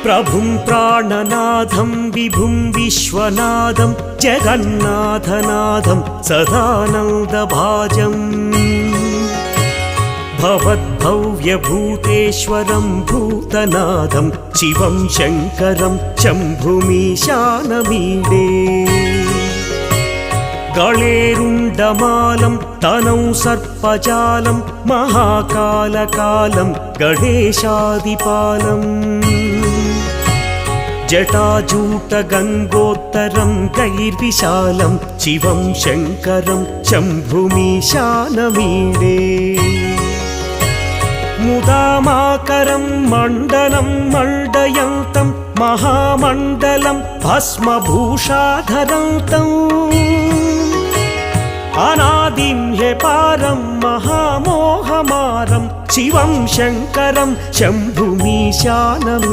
प्रभुं प्राणनाथं विभुं विश्वनाथं जगन्नाथनाथं सदानन्दभाजम् भवद्भव्यभूतेश्वरं भूतनाथं शिवं शङ्करं शम्भुमीशानमीडे गळेरुण्डमालं तनौ सर्पजालं महाकालकालं गणेशादिपालम् जटाजूटगङ्गोत्तरं गैर्विशालं शिवं शङ्करं शम्भुमीशानमीडे मुदामाकरं मण्डलं मण्डयन्तं महामण्डलं भस्मभूषाधरन्तम् अनादिं ह्यपारं महामोहमारं शिवं शङ्करं शम्भुमीशानमीडे